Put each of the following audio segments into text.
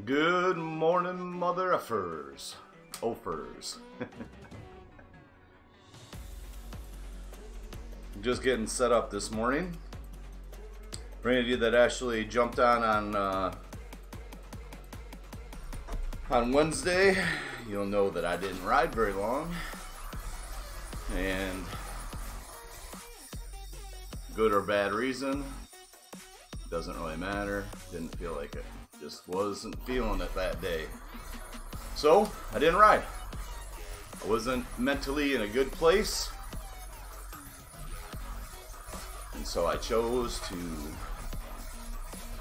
Good morning, mother effers. Offers. Just getting set up this morning. For any of you that actually jumped on Wednesday, you'll know that I didn't ride very long. And good or bad reason, doesn't really matter. Didn't feel like it. Just wasn't feeling it that day. So, I didn't ride. I wasn't mentally in a good place. And so I chose to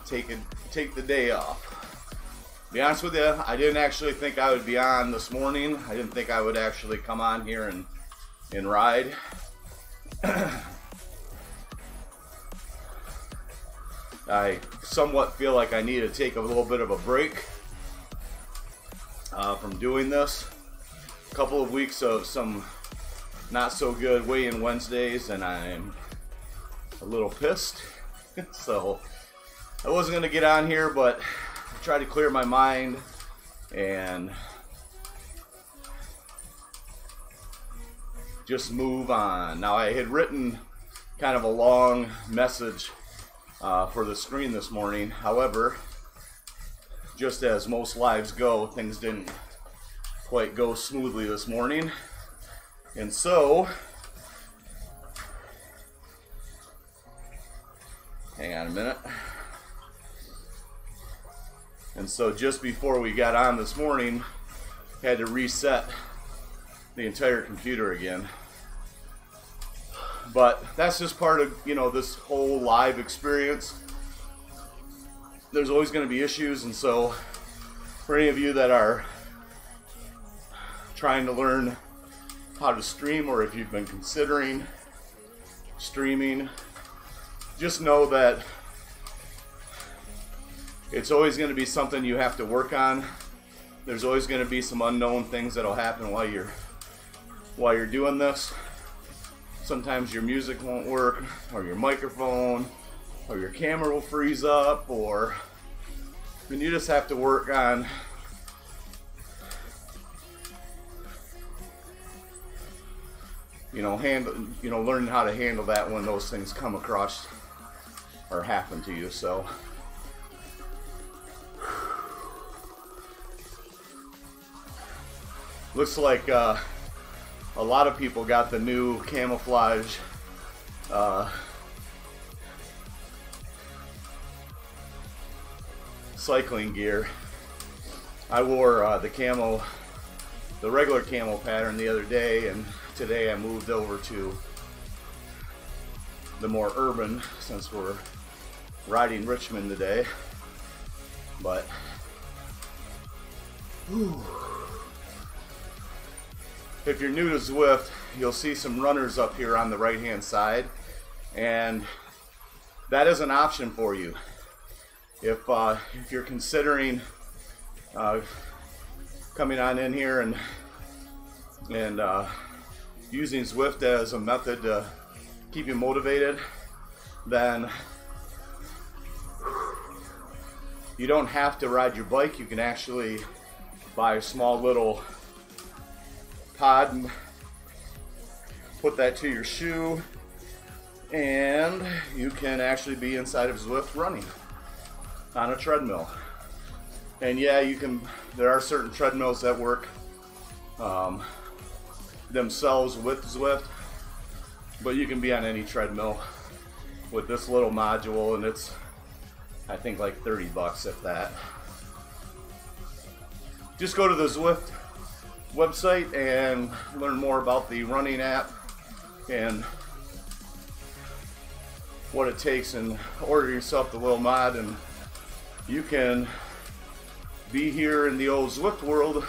take the day off. To be honest with you, I didn't actually think I would be on this morning. I didn't think I would actually come on here and ride. I somewhat feel like I need to take a little bit of a break from doing this. A couple of weeks of some not so good weigh-in Wednesdays, and I'm a little pissed. So I wasn't going to get on here, but I tried to clear my mind and just move on. Now, I had written kind of a long message for the screen this morning. However, just as most lives go, things didn't quite go smoothly this morning. And so, hang on a minute. And so just before we got on this morning, had to reset the entire computer again. But that's just part of, this whole live experience. There's always going to be issues, and so for any of you that are trying to learn how to stream, or if you've been considering streaming, just know that it's always going to be something you have to work on. There's always going to be some unknown things that'll happen while you're doing this. Sometimes your music won't work, or your microphone, or your camera will freeze up, or you just have to work on learning how to handle that when those things come across or happen to you. So looks like a lot of people got the new camouflage cycling gear. I wore the regular camo pattern the other day, and today I moved over to the more urban, since we're riding Richmond today. But if you're new to Zwift, you'll see some runners up here on the right hand side, and that is an option for you. If you're considering coming on in here and using Zwift as a method to keep you motivated, then you don't have to ride your bike. You can actually buy a small little pod and put that to your shoe, and you can actually be inside of Zwift running on a treadmill. And yeah, there are certain treadmills that work themselves with Zwift, but you can be on any treadmill with this little module, and it's, I think, like 30 bucks, if that. Just go to the Zwift website and learn more about the running app and what it takes, and order yourself the little mod, and you can be here in the old Zwift world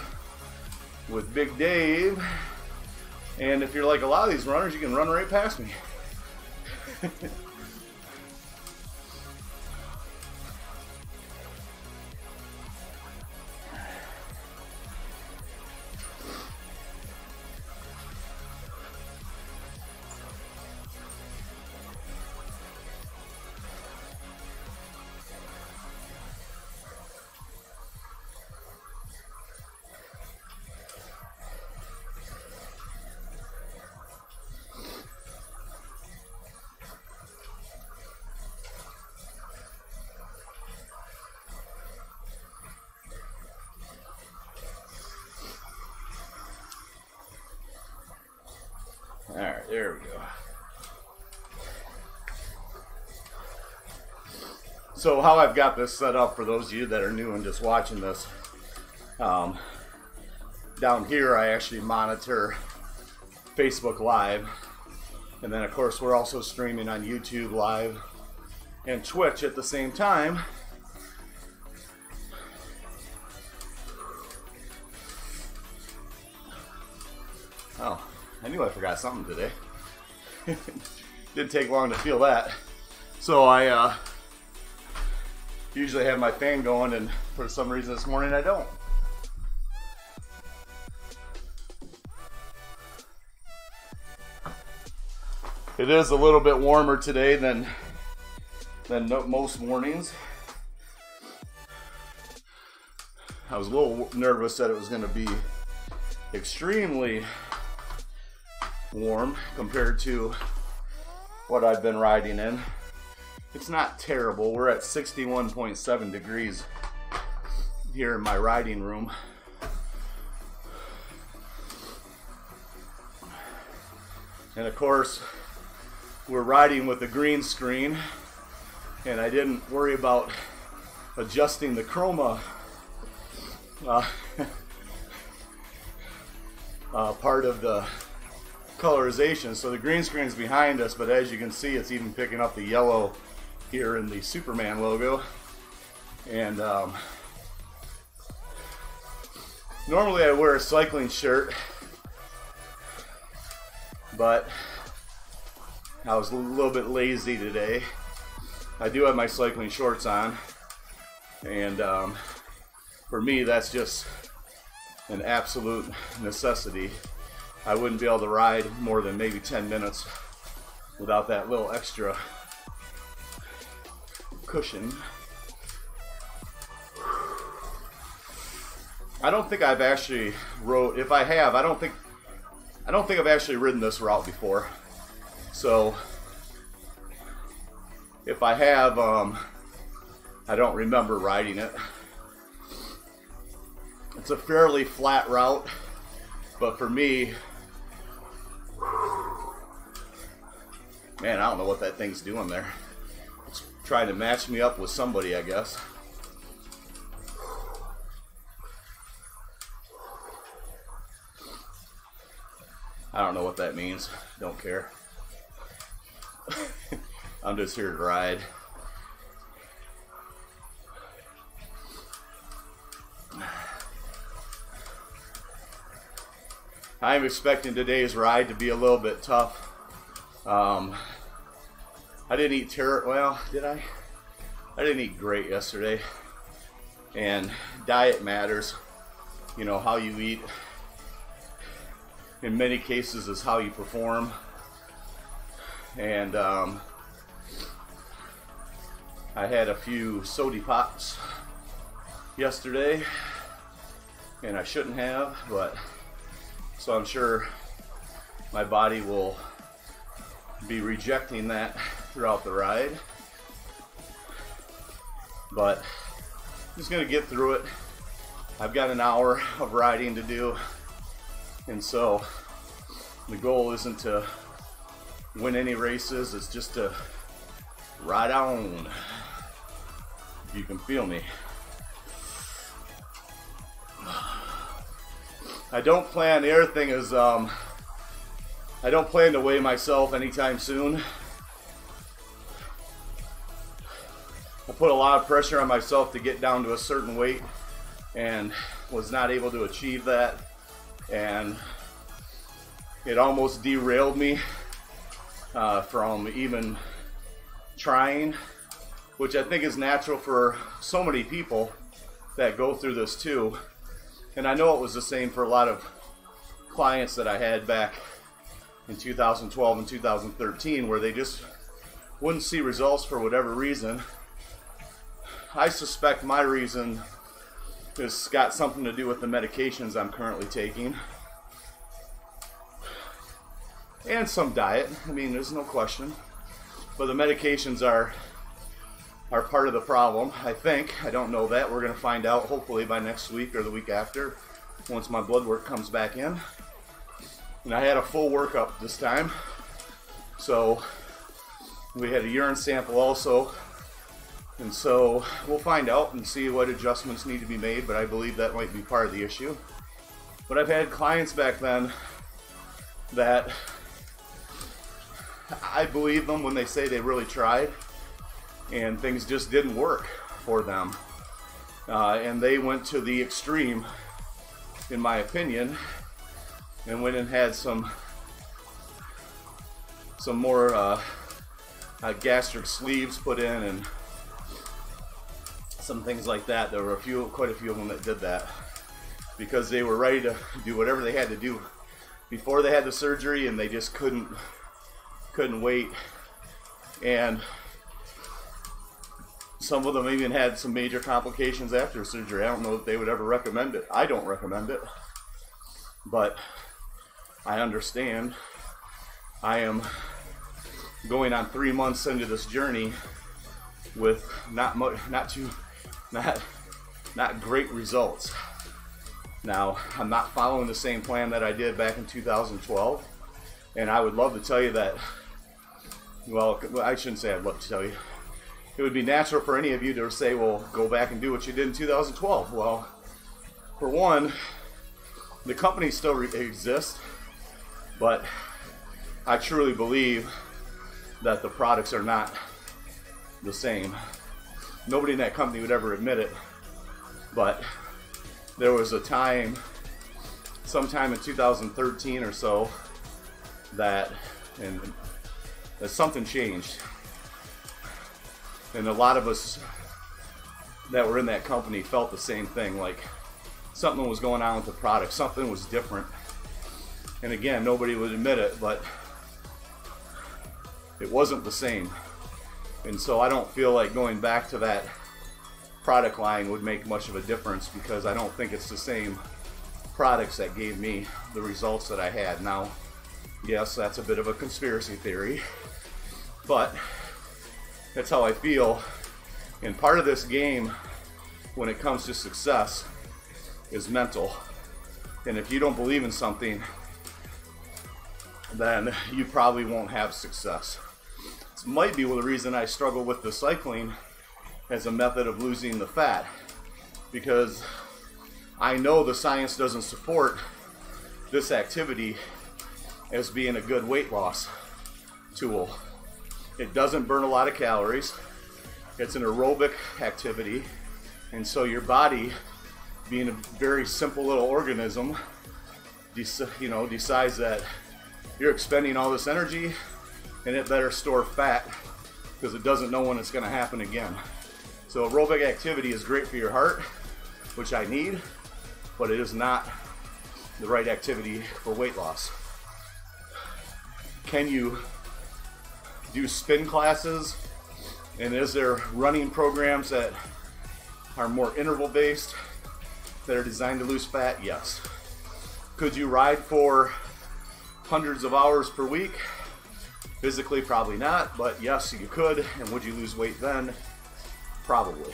with Big Dave. And if you're like a lot of these runners, you can run right past me. All right, there we go. So how I've got this set up for those of you that are new and just watching this, down here I actually monitor Facebook Live, and then of course we're also streaming on YouTube Live and Twitch at the same time. Oh, I knew I forgot something today. Didn't take long to feel that. So I usually have my fan going, and for some reason this morning I don't. It is a little bit warmer today than most mornings. I was a little nervous that it was going to be extremely warm compared to what I've been riding in. It's not terrible. We're at 61.7 degrees here in my riding room. And of course, we're riding with a green screen, and I didn't worry about adjusting the chroma part of the colorization. So the green screen is behind us, but as you can see, it's even picking up the yellow here in the Superman logo. And normally I wear a cycling shirt, but I was a little bit lazy today. I do have my cycling shorts on, and for me that's just an absolute necessity. I wouldn't be able to ride more than maybe 10 minutes without that little extra cushion. I don't think I've actually if I have, I don't think I've actually ridden this route before. So if I have, I don't remember riding it. It's a fairly flat route, but for me, man, I don't know what that thing's doing there. It's trying to match me up with somebody, I guess. I don't know what that means. Don't care. I'm just here to ride. I'm expecting today's ride to be a little bit tough. I didn't eat well, did I? I didn't eat great yesterday. And diet matters. You know, how you eat in many cases is how you perform. And I had a few sody pops yesterday, and I shouldn't have, but so I'm sure my body will be rejecting that throughout the ride. But I'm just gonna get through it. I've got an hour of riding to do, and so the goal isn't to win any races, it's just to ride on. If you can feel me. I don't plan, the other thing is, I don't plan to weigh myself anytime soon. I put a lot of pressure on myself to get down to a certain weight and was not able to achieve that, and it almost derailed me from even trying, which I think is natural for so many people that go through this too. And I know it was the same for a lot of clients that I had back in 2012 and 2013, where they just wouldn't see results for whatever reason. I suspect my reason has got something to do with the medications I'm currently taking. And some diet, I mean, there's no question. But the medications are part of the problem, I think. I don't know that. We're going to find out hopefully by next week or the week after, once my blood work comes back in. And I had a full workup this time. So we had a urine sample also. And so we'll find out and see what adjustments need to be made, but I believe that might be part of the issue. But I've had clients back then that I believe them when they say they really tried and things just didn't work for them. And they went to the extreme, in my opinion, and went and had some more gastric sleeves put in and some things like that. There were quite a few of them that did that because they were ready to do whatever they had to do before they had the surgery, and they just couldn't wait. And some of them even had some major complications after surgery. I don't know if they would ever recommend it. I don't recommend it, but I understand. I am going on 3 months into this journey with not great results. Now, I'm not following the same plan that I did back in 2012, and I would love to tell you that, well, I shouldn't say I'd love to tell you. It would be natural for any of you to say, well, go back and do what you did in 2012. Well, for one, the company still exists, but I truly believe that the products are not the same. Nobody in that company would ever admit it, but there was a time, sometime in 2013 or so, that something changed. And a lot of us that were in that company felt the same thing, like something was going on with the product, something was different. And again, nobody would admit it, but it wasn't the same. And so I don't feel like going back to that product line would make much of a difference, because I don't think it's the same products that gave me the results that I had. Now, yes, that's a bit of a conspiracy theory, but that's how I feel. And part of this game, when it comes to success, is mental. And if you don't believe in something, then you probably won't have success. This might be the reason I struggle with the cycling as a method of losing the fat, because I know the science doesn't support this activity as being a good weight loss tool. It doesn't burn a lot of calories. It's an aerobic activity, and so your body, being a very simple little organism, decides that you're expending all this energy and it better store fat because it doesn't know when it's going to happen again. So aerobic activity is great for your heart, which I need, but it is not the right activity for weight loss. Can you do spin classes? And is there running programs that are more interval based that are designed to lose fat? Yes. Could you ride for hundreds of hours per week? Physically, probably not, but yes, you could. And would you lose weight then? Probably.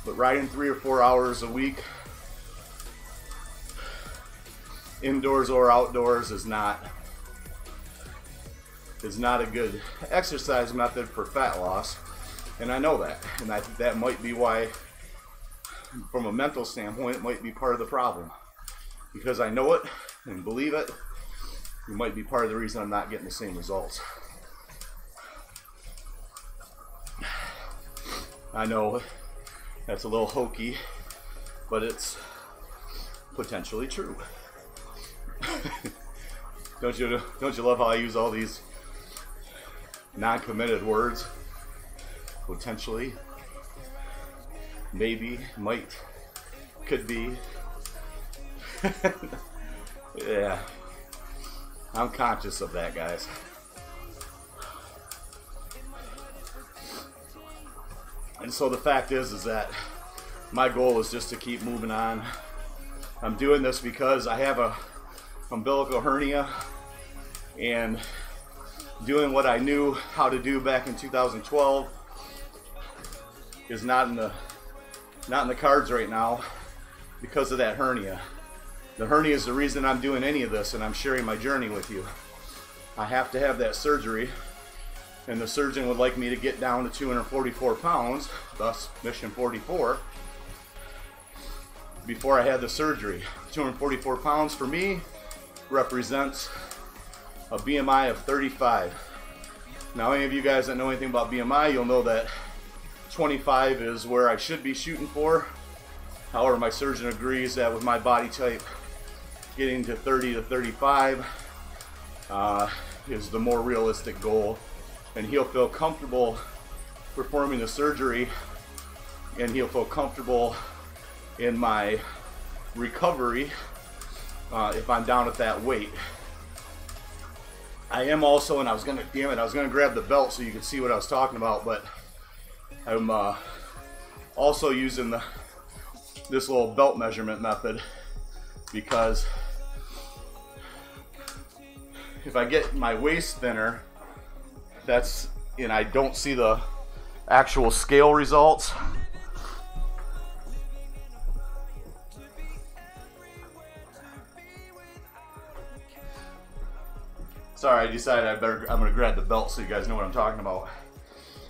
But riding 3 or 4 hours a week, indoors or outdoors, is not a good exercise method for fat loss. And I know that. And I think that might be why, from a mental standpoint, it might be part of the problem. Because I know it and believe it, it might be part of the reason I'm not getting the same results. I know that's a little hokey, but it's potentially true. Don't you love how I use all these non-committed words? Potentially, maybe, might, could be. Yeah, I'm conscious of that, guys. And so the fact is that my goal is just to keep moving on. I'm doing this because I have a umbilical hernia, and doing what I knew how to do back in 2012 is not in the cards right now because of that hernia. The hernia is the reason I'm doing any of this, and I'm sharing my journey with you. I have to have that surgery, and the surgeon would like me to get down to 244 pounds, thus mission 44, before I had the surgery. 244 pounds for me represents a BMI of 35. Now, any of you guys that know anything about BMI, you'll know that 25 is where I should be shooting for. However, my surgeon agrees that with my body type, getting to 30 to 35 is the more realistic goal, and he'll feel comfortable performing the surgery, and he'll feel comfortable in my recovery if I'm down at that weight. I am also, and I was gonna grab the belt so you could see what I was talking about, but I'm also using this little belt measurement method, because if I get my waist thinner, and I don't see the actual scale results, sorry, I decided I'm gonna grab the belt so you guys know what I'm talking about.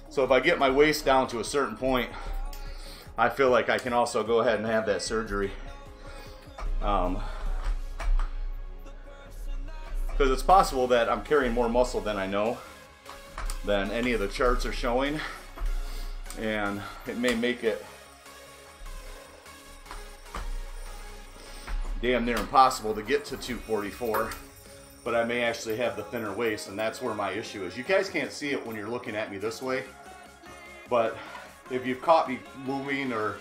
So if I get my waist down to a certain point, I feel like I can also go ahead and have that surgery. Because it's possible that I'm carrying more muscle than I know, than any of the charts are showing, and it may make it damn near impossible to get to 244, but I may actually have the thinner waist, and that's where my issue is. You guys can't see it when you're looking at me this way, but if you've caught me moving or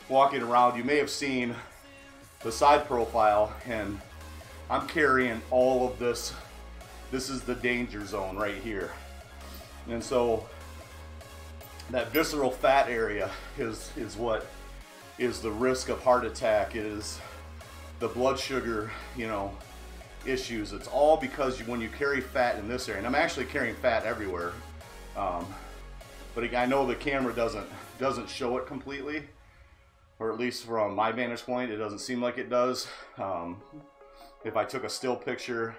walking around, you may have seen the side profile, and I'm carrying all of this. This is the danger zone right here. And so that visceral fat area is what is the risk of heart attack, is the blood sugar, you know, issues. It's all because when you carry fat in this area, and I'm actually carrying fat everywhere, but I know the camera doesn't show it completely, or at least from my vantage point, it doesn't seem like it does. If I took a still picture,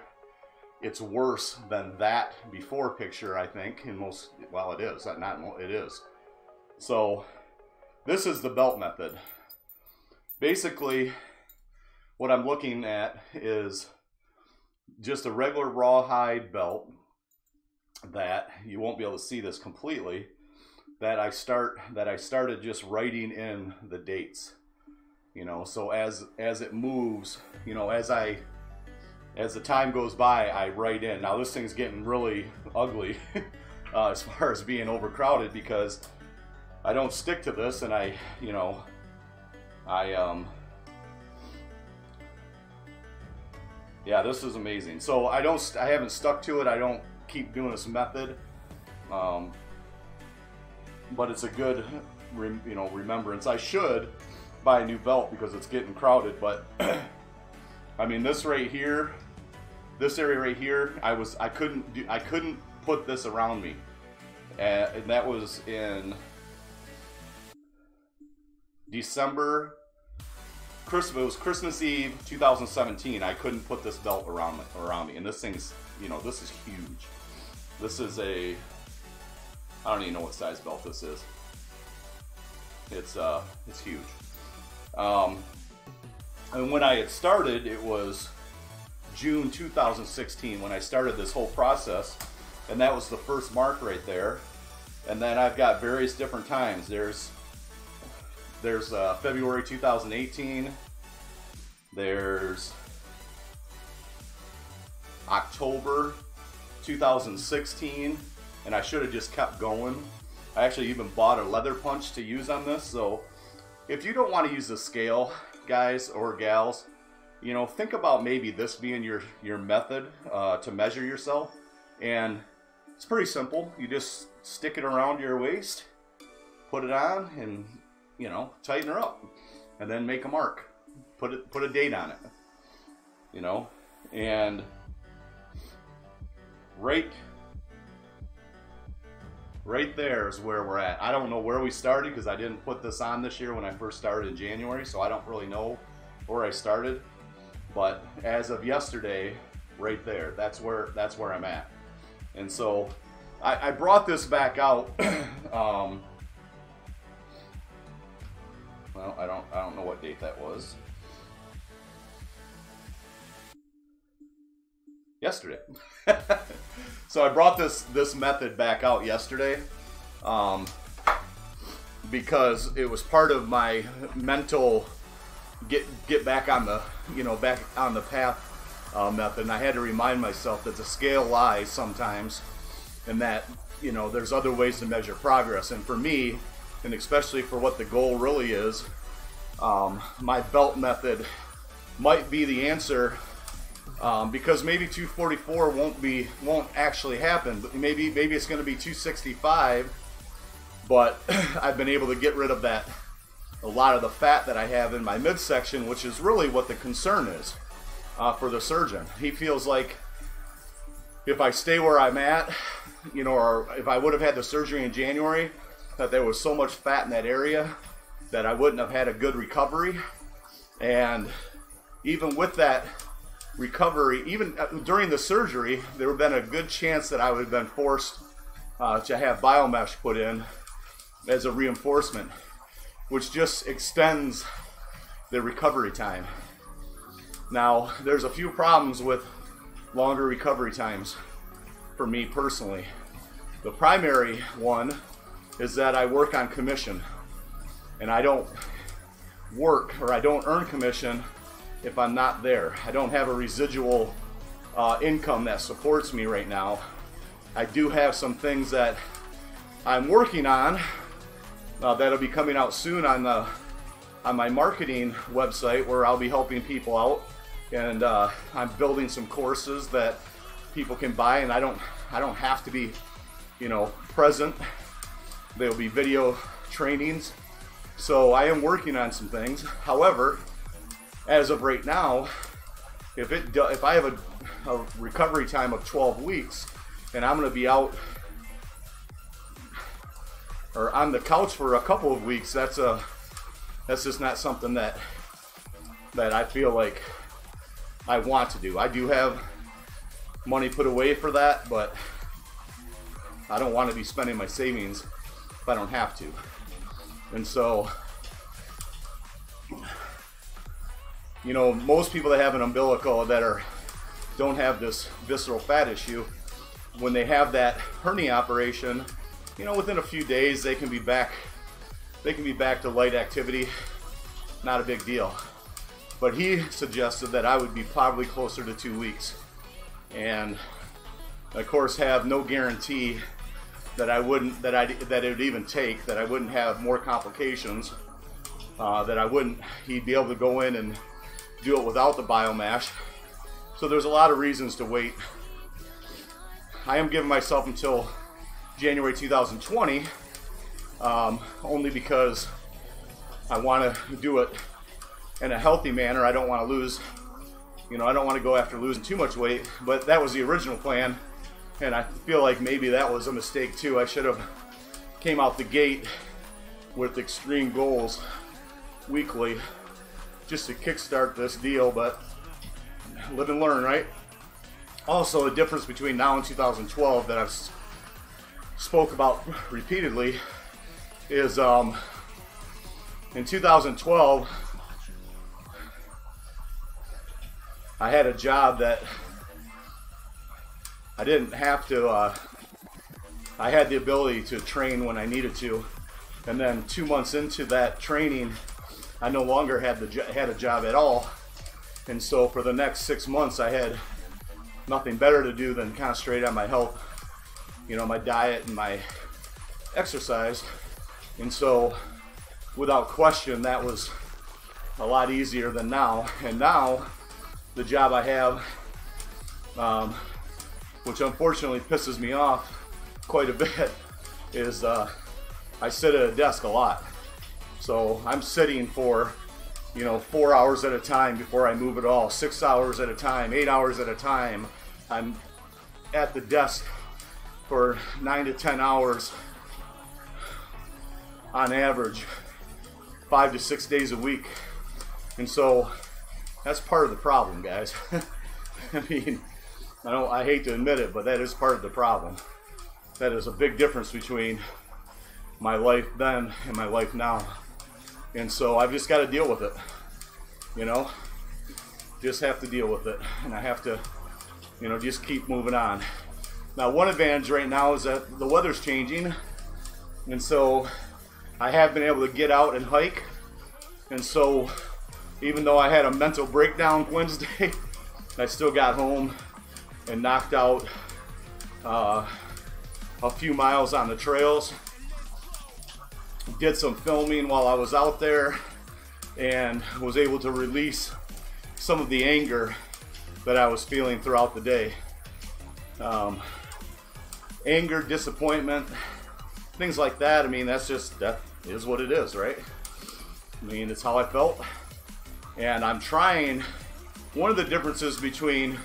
it's worse than that before picture, I think, in most, well, it is, it is. So this is the belt method. Basically, what I'm looking at is just a regular rawhide belt that you won't be able to see this completely, that I started just writing in the dates, you know. So as it moves, you know, as the time goes by, I write in. Now this thing's getting really ugly as far as being overcrowded, because I don't stick to this, and yeah, this is amazing. So I haven't stuck to it. I don't keep doing this method, but it's a good remembrance. I should buy a new belt because it's getting crowded, but I mean, this right here, this area right here, I couldn't put this around me, and that was in December. It was Christmas Eve 2017. I couldn't put this belt around me, and this thing's, you know, this is huge. This is I don't even know what size belt this is. It's huge. And when I had started, it was June 2016 when I started this whole process, and that was the first mark right there. And then I've got various different times. There's February 2018, there's October 2016, and I should have just kept going. I actually even bought a leather punch to use on this. So if you don't want to use the scale, guys or gals, you know, think about maybe this being your method to measure yourself. And it's pretty simple. You just stick it around your waist, put it on, and, you know, tighten her up, and then make a mark. Put a date on it, you know. And right there is where we're at. I don't know where we started because I didn't put this on this year when I first started in January, so I don't really know where I started. But as of yesterday, right there, that's where I'm at. And so I brought this back out. Well, I don't know what date that was. Yesterday. So I brought this method back out yesterday, because it was part of my mental get back on the back on the path method, and I had to remind myself that the scale lies sometimes, and that there's other ways to measure progress. And for me, and especially for what the goal really is, my belt method might be the answer, because maybe 244 won't actually happen, but maybe it's going to be 265. But I've been able to get rid of a lot of the fat that I have in my midsection, which is really what the concern is for the surgeon. He feels like if I stay where I'm at, or if I would have had the surgery in January, that there was so much fat in that area that I wouldn't have had a good recovery. And even with that recovery, even during the surgery, there would have been a good chance that I would have been forced to have biomesh put in as a reinforcement, which just extends the recovery time. Now, there's a few problems with longer recovery times for me personally. The primary one is that I work on commission, and I don't work, or I don't earn commission if I'm not there. I don't have a residual income that supports me right now. I do have some things that I'm working on that'll be coming out soon on my marketing website, where I'll be helping people out, and I'm building some courses that people can buy, and I don't have to be present. There'll be video trainings, so I am working on some things. However, as of right now, if I have a recovery time of 12 weeks and I'm going to be out or on the couch for a couple of weeks, that's just not something that I feel like I want to do. I do have money put away for that, but I don't want to be spending my savings if I don't have to. And so, most people that have an umbilical that don't have this visceral fat issue, when they have that hernia operation, within a few days they can be back to light activity. Not a big deal. But he suggested that I would be probably closer to 2 weeks, and of course have no guarantee that it would even take, that I wouldn't have more complications, that he'd be able to go in and do it without the biomash. So there's a lot of reasons to wait. I am giving myself until January 2020, only because I want to do it in a healthy manner. I don't want to lose, I don't want to go after losing too much weight, but that was the original plan, and I feel like maybe that was a mistake too. I should have came out the gate with extreme goals weekly just to kickstart this deal, but live and learn, right? Also, the difference between now and 2012 that I've spoke about repeatedly is in 2012 I had a job that I didn't have to, I had the ability to train when I needed to, and then 2 months into that training I no longer had a job at all. And so for the next 6 months I had nothing better to do than concentrate on my health, my diet and my exercise. And so without question that was a lot easier than now. And now the job I have, which unfortunately pisses me off quite a bit, is I sit at a desk a lot. So I'm sitting for 4 hours at a time before I move at all, 6 hours at a time, 8 hours at a time. I'm at the desk for 9 to 10 hours on average, 5 to 6 days a week. And so That's part of the problem, guys. I mean, I hate to admit it, but that is part of the problem. That is a big difference between my life then and my life now. And so I've just got to deal with it, you know? Just have to deal with it. And I have to, you know, just keep moving on. Now, one advantage right now is that the weather's changing. And so I have been able to get out and hike. And so even though I had a mental breakdown Wednesday, I still got home and knocked out a few miles on the trails. Did some filming while I was out there and was able to release some of the anger that I was feeling throughout the day. Anger, disappointment, things like that. I mean, that is what it is, right? I mean, it's how I felt. And I'm trying, one of the differences between,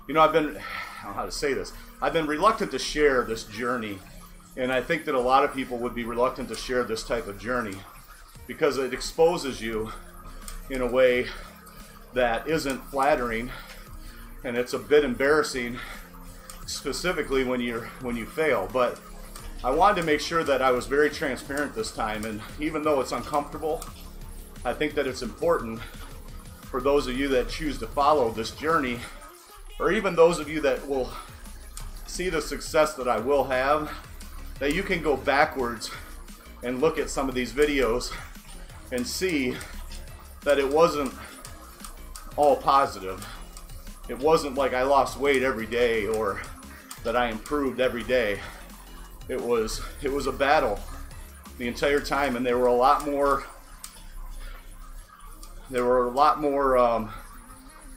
you know, I don't know how to say this. I've been reluctant to share this journey. And I think that a lot of people would be reluctant to share this type of journey because it exposes you in a way that isn't flattering, and it's a bit embarrassing, specifically when you fail. But I wanted to make sure that I was very transparent this time, and even though it's uncomfortable, I think that it's important for those of you that choose to follow this journey, or even those of you that will see the success that I will have, that you can go backwards and look at some of these videos and see that it wasn't all positive. It wasn't like I lost weight every day or that I improved every day. It was a battle the entire time, and there were a lot more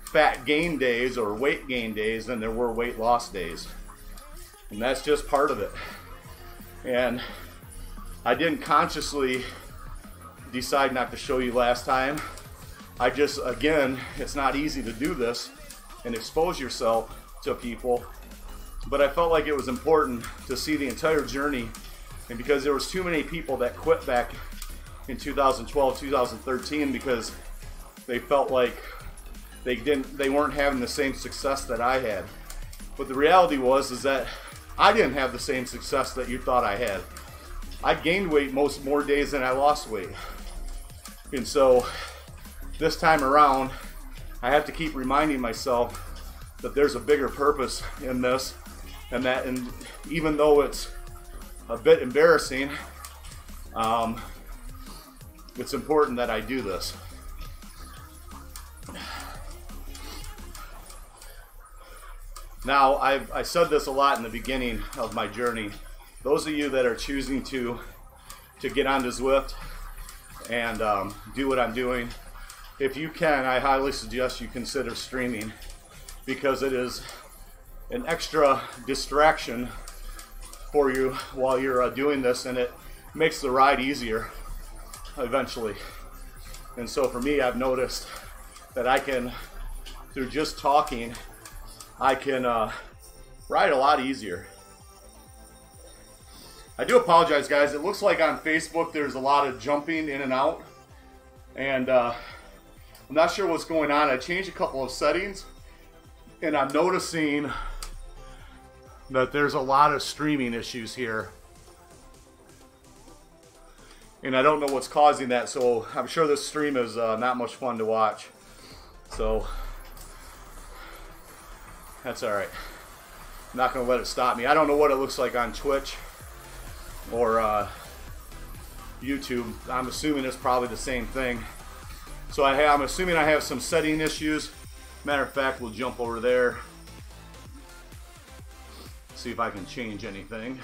fat gain days or weight gain days than there were weight loss days. And that's just part of it. And I didn't consciously decide not to show you last time. I just, again, it's not easy to do this and expose yourself to people, but I felt like it was important to see the entire journey. And because there was too many people that quit back in 2012, 2013 because they felt like they weren't having the same success that I had. But the reality is that I didn't have the same success that you thought I had. I gained weight more days than I lost weight. And so this time around, I have to keep reminding myself that there's a bigger purpose in this, and even though it's a bit embarrassing, it's important that I do this. Now, I said this a lot in the beginning of my journey. Those of you that are choosing to get onto Zwift and do what I'm doing, if you can, I highly suggest you consider streaming, because it is an extra distraction for you while you're doing this, and it makes the ride easier eventually. And so for me, I've noticed that I can, through just talking, I can ride a lot easier. I do apologize, guys. It looks like on Facebook there's a lot of jumping in and out, and I'm not sure what's going on. I changed a couple of settings, and I'm noticing that there's a lot of streaming issues here, and I don't know what's causing that, so I'm sure this stream is not much fun to watch. So that's all right. I'm not going to let it stop me. I don't know what it looks like on Twitch or YouTube. I'm assuming it's probably the same thing. So I'm assuming I have some setting issues. Matter of fact, we'll jump over there. See if I can change anything.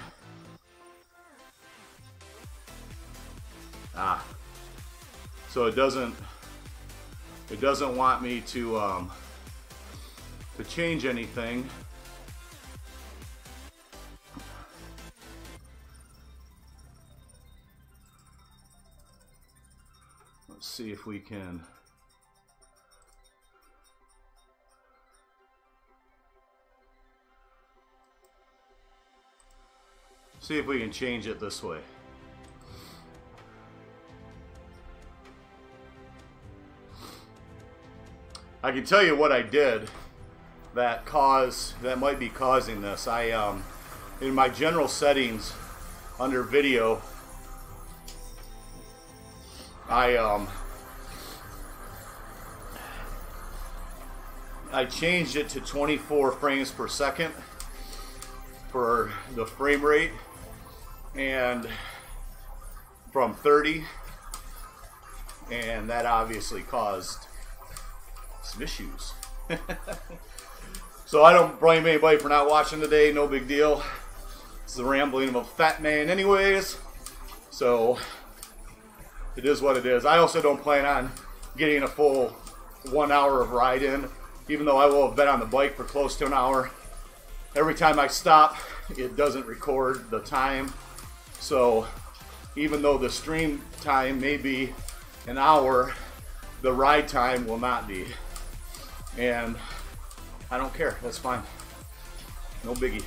So it doesn't want me to change anything. Let's see if we can. See if we can change it this way. I can tell you what I did that might be causing this. I in my general settings under video, I changed it to 24 frames per second for the frame rate, and from 30, and that obviously caused some issues. So I don't blame anybody for not watching today, no big deal. It's the rambling of a fat man anyways, so it is what it is. I also don't plan on getting a full 1 hour of ride in, even though I will have been on the bike for close to an hour. Every time I stop, it doesn't record the time. So even though the stream time may be an hour, the ride time will not be. And I don't care, that's fine. No biggie.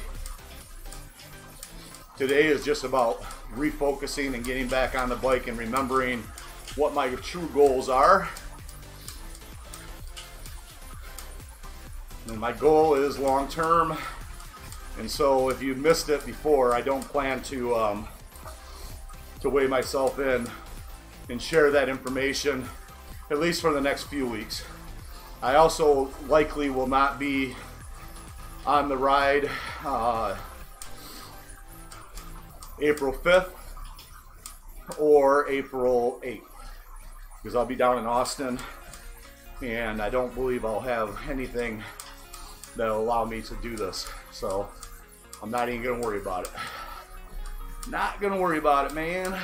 Today is just about refocusing and getting back on the bike and remembering what my true goals are. And my goal is long term. And so if you missed it before, I don't plan to weigh myself in and share that information, at least for the next few weeks. I also likely will not be on the ride April 5th or April 8th, because I'll be down in Austin, and I don't believe I'll have anything that'll allow me to do this. So I'm not even gonna worry about it. Not gonna worry about it, man.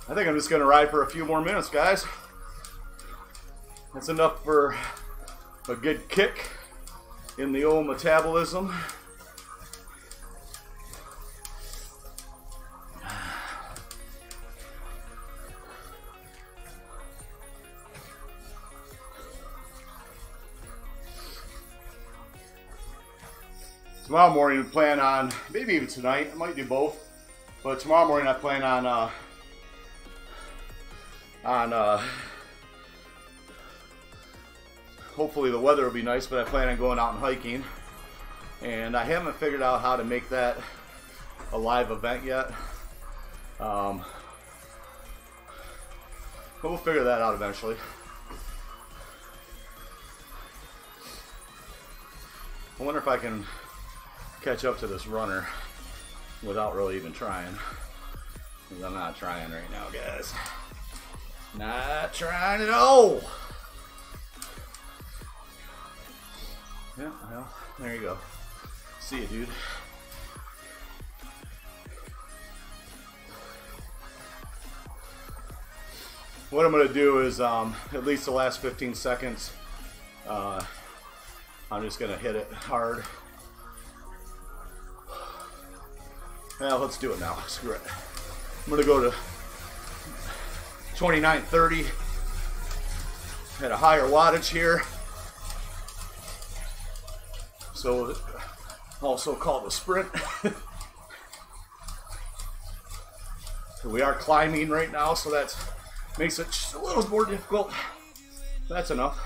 I think I'm just gonna ride for a few more minutes, guys. That's enough for a good kick in the old metabolism. Tomorrow morning I plan on, maybe even tonight, I might do both, but tomorrow morning I plan on hopefully the weather will be nice, but I plan on going out and hiking, and I haven't figured out how to make that a live event yet, but we'll figure that out eventually. I wonder if I can catch up to this runner without really even trying, because I'm not trying right now, guys. Not trying at all. Yeah, well, there you go. See you, dude. What I'm going to do is, at least the last 15 seconds, I'm just going to hit it hard. Well, let's do it now. Screw it. I'm going to go to 29:30 at a higher wattage here. So also called a sprint. We are climbing right now, so that makes it just a little more difficult. That's enough.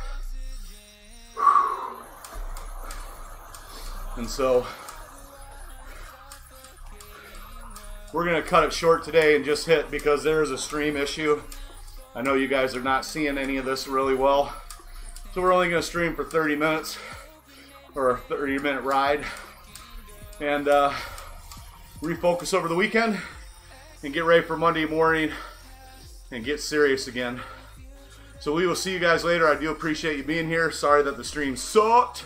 And so we're gonna cut it short today and just hit, because there is a stream issue. I know you guys are not seeing any of this really well. So we're only gonna stream for 30 minutes. or a 30-minute ride, and refocus over the weekend and get ready for Monday morning and get serious again. So we will see you guys later. I do appreciate you being here. Sorry that the stream sucked.